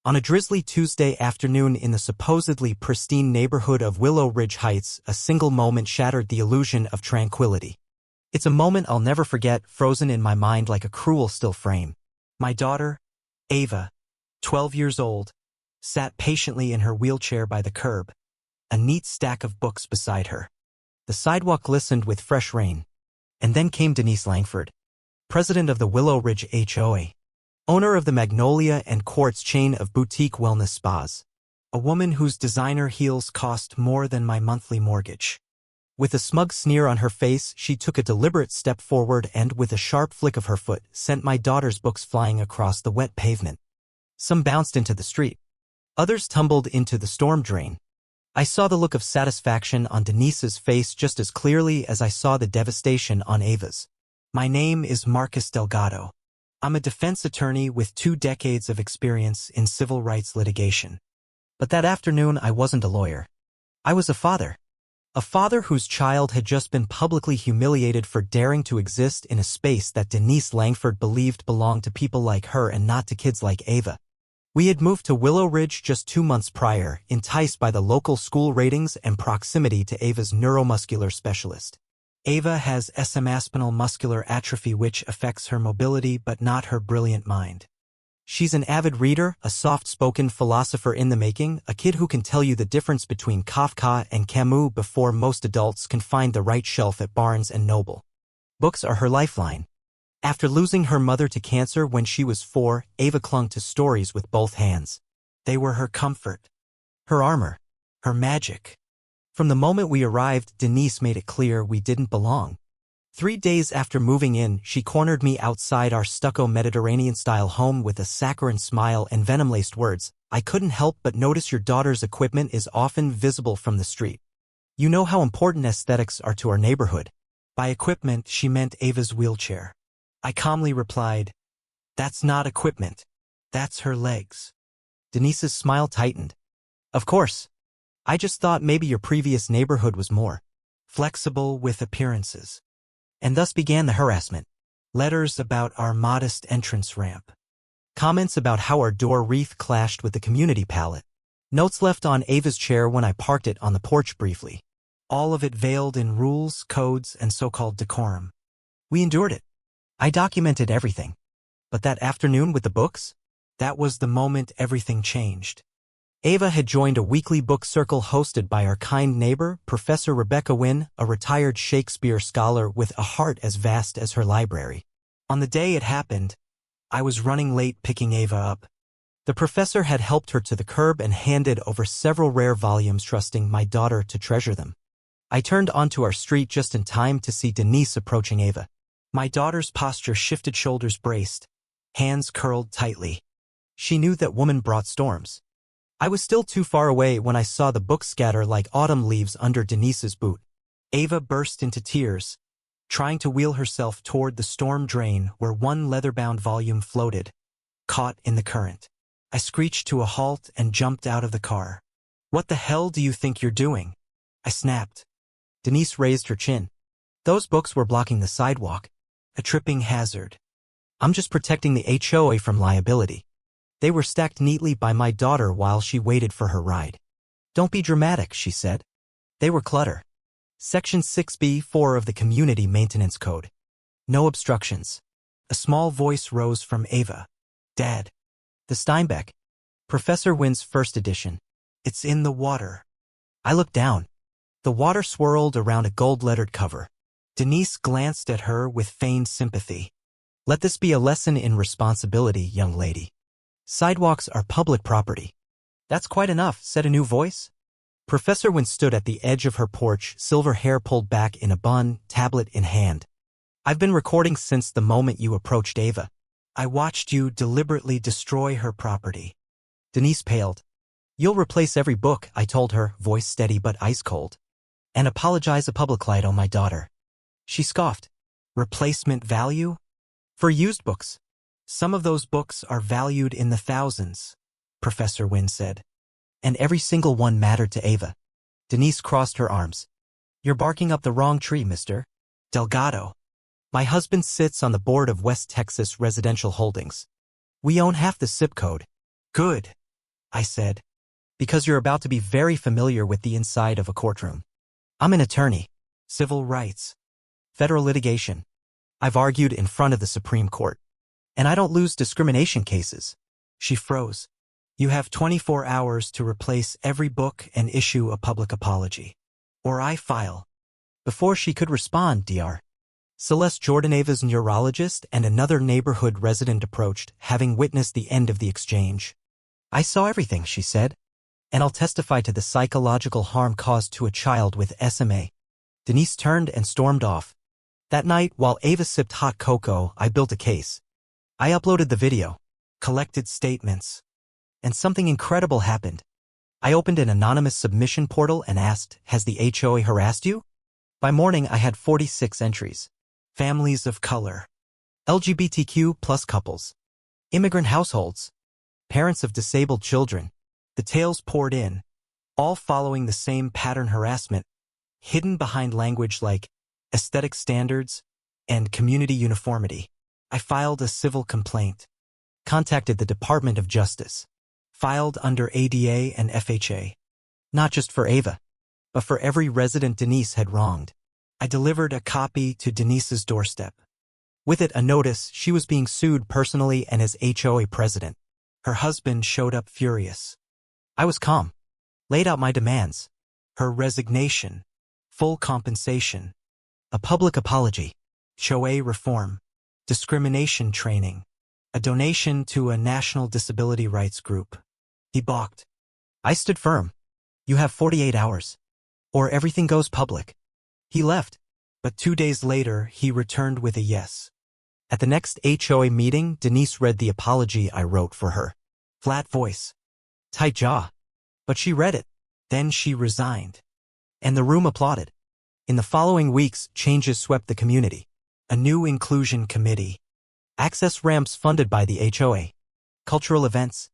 On a drizzly Tuesday afternoon in the supposedly pristine neighborhood of Willow Ridge Heights, a single moment shattered the illusion of tranquility. It's a moment I'll never forget, frozen in my mind like a cruel still frame. My daughter, Ava, 12 years old, sat patiently in her wheelchair by the curb, a neat stack of books beside her. The sidewalk glistened with fresh rain. And then came Denise Langford, president of the Willow Ridge HOA, owner of the Magnolia and Quartz chain of boutique wellness spas, a woman whose designer heels cost more than my monthly mortgage. With a smug sneer on her face, she took a deliberate step forward and, with a sharp flick of her foot, sent my daughter's books flying across the wet pavement. Some bounced into the street. Others tumbled into the storm drain. I saw the look of satisfaction on Denise's face just as clearly as I saw the devastation on Ava's. My name is Marcus Delgado. I'm a defense attorney with 2 decades of experience in civil rights litigation. But that afternoon I wasn't a lawyer. I was a father. A father whose child had just been publicly humiliated for daring to exist in a space that Denise Langford believed belonged to people like her and not to kids like Ava. We had moved to Willow Ridge just 2 months prior, enticed by the local school ratings and proximity to Ava's neuromuscular specialist. Ava has spinal muscular atrophy, which affects her mobility but not her brilliant mind. She's an avid reader, a soft-spoken philosopher in the making, a kid who can tell you the difference between Kafka and Camus before most adults can find the right shelf at Barnes & Noble. Books are her lifeline. After losing her mother to cancer when she was 4, Ava clung to stories with both hands. They were her comfort, her armor, her magic. From the moment we arrived, Denise made it clear we didn't belong. 3 days after moving in, she cornered me outside our stucco Mediterranean-style home with a saccharine smile and venom-laced words. I couldn't help but notice your daughter's equipment is often visible from the street. You know how important aesthetics are to our neighborhood. By equipment, she meant Ava's wheelchair. I calmly replied, "That's not equipment. That's her legs." Denise's smile tightened. "Of course. I just thought maybe your previous neighborhood was more flexible with appearances." And thus began the harassment. Letters about our modest entrance ramp. Comments about how our door wreath clashed with the community palette. Notes left on Ava's chair when I parked it on the porch briefly. All of it veiled in rules, codes, and so-called decorum. We endured it. I documented everything. But that afternoon with the books? That was the moment everything changed. Ava had joined a weekly book circle hosted by our kind neighbor, Professor Rebecca Wynne, a retired Shakespeare scholar with a heart as vast as her library. On the day it happened, I was running late picking Ava up. The professor had helped her to the curb and handed over several rare volumes, trusting my daughter to treasure them. I turned onto our street just in time to see Denise approaching Ava. My daughter's posture shifted, shoulders braced, hands curled tightly. She knew that woman brought storms. I was still too far away when I saw the books scatter like autumn leaves under Denise's boot. Ava burst into tears, trying to wheel herself toward the storm drain where one leather-bound volume floated, caught in the current. I screeched to a halt and jumped out of the car. "What the hell do you think you're doing?" I snapped. Denise raised her chin. "Those books were blocking the sidewalk. A tripping hazard. I'm just protecting the HOA from liability." They were stacked neatly by my daughter while she waited for her ride. "Don't be dramatic," she said. "They were clutter. Section 6B-4 of the Community Maintenance Code. No obstructions." A small voice rose from Ava. "Dad. The Steinbeck. Professor Wynne's first edition. It's in the water." I looked down. The water swirled around a gold-lettered cover. Denise glanced at her with feigned sympathy. "Let this be a lesson in responsibility, young lady. Sidewalks are public property." "That's quite enough," said a new voice. Professor Wynne stood at the edge of her porch, silver hair pulled back in a bun, tablet in hand. "I've been recording since the moment you approached Ava. I watched you deliberately destroy her property." Denise paled. "You'll replace every book," I told her, voice steady but ice cold. "And apologize publicly to my daughter." She scoffed. "Replacement value? For used books. Some of those books are valued in the thousands," Professor Wynne said. "And every single one mattered to Ava." Denise crossed her arms. "You're barking up the wrong tree, Mr. Delgado. My husband sits on the board of West Texas Residential Holdings. We own half the zip code." "Good. I said, because you're about to be very familiar with the inside of a courtroom. I'm an attorney. Civil rights. Federal litigation. I've argued in front of the Supreme Court. And I don't lose discrimination cases. She froze. You have 24 hours to replace every book and issue a public apology. Or I file. Before she could respond, Dr. Celeste Jordaneva's neurologist and another neighborhood resident approached, having witnessed the end of the exchange. I saw everything, she said, and I'll testify to the psychological harm caused to a child with SMA. Denise turned and stormed off. That night, while Ava sipped hot cocoa, I built a case. I uploaded the video, collected statements, and something incredible happened. I opened an anonymous submission portal and asked, has the HOA harassed you? By morning, I had 46 entries. Families of color, LGBTQ plus couples, immigrant households, parents of disabled children. The tales poured in, all following the same pattern: harassment, hidden behind language like aesthetic standards and community uniformity. I filed a civil complaint, contacted the Department of Justice, filed under ADA and FHA, not just for Ava, but for every resident Denise had wronged. I delivered a copy to Denise's doorstep. With it, a notice she was being sued personally and as HOA president. Her husband showed up furious. I was calm, laid out my demands: her resignation, full compensation, a public apology, HOA reform, discrimination training, a donation to a national disability rights group. He balked. I stood firm. You have 48 hours, or everything goes public. He left, but 2 days later, he returned with a yes. At the next HOA meeting, Denise read the apology I wrote for her. Flat voice, tight jaw. But she read it. Then she resigned. And the room applauded. In the following weeks, changes swept the community. A new inclusion committee, access ramps funded by the HOA, cultural events,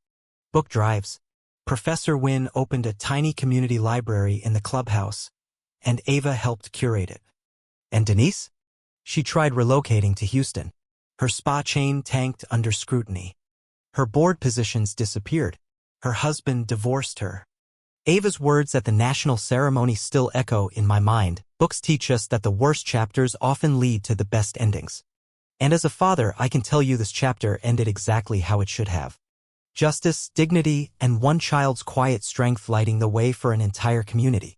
book drives. Professor Wynn opened a tiny community library in the clubhouse, and Ava helped curate it. And Denise? She tried relocating to Houston. Her spa chain tanked under scrutiny. Her board positions disappeared. Her husband divorced her. Ava's words at the national ceremony still echo in my mind. Books teach us that the worst chapters often lead to the best endings. And as a father, I can tell you this chapter ended exactly how it should have. Justice, dignity, and one child's quiet strength lighting the way for an entire community.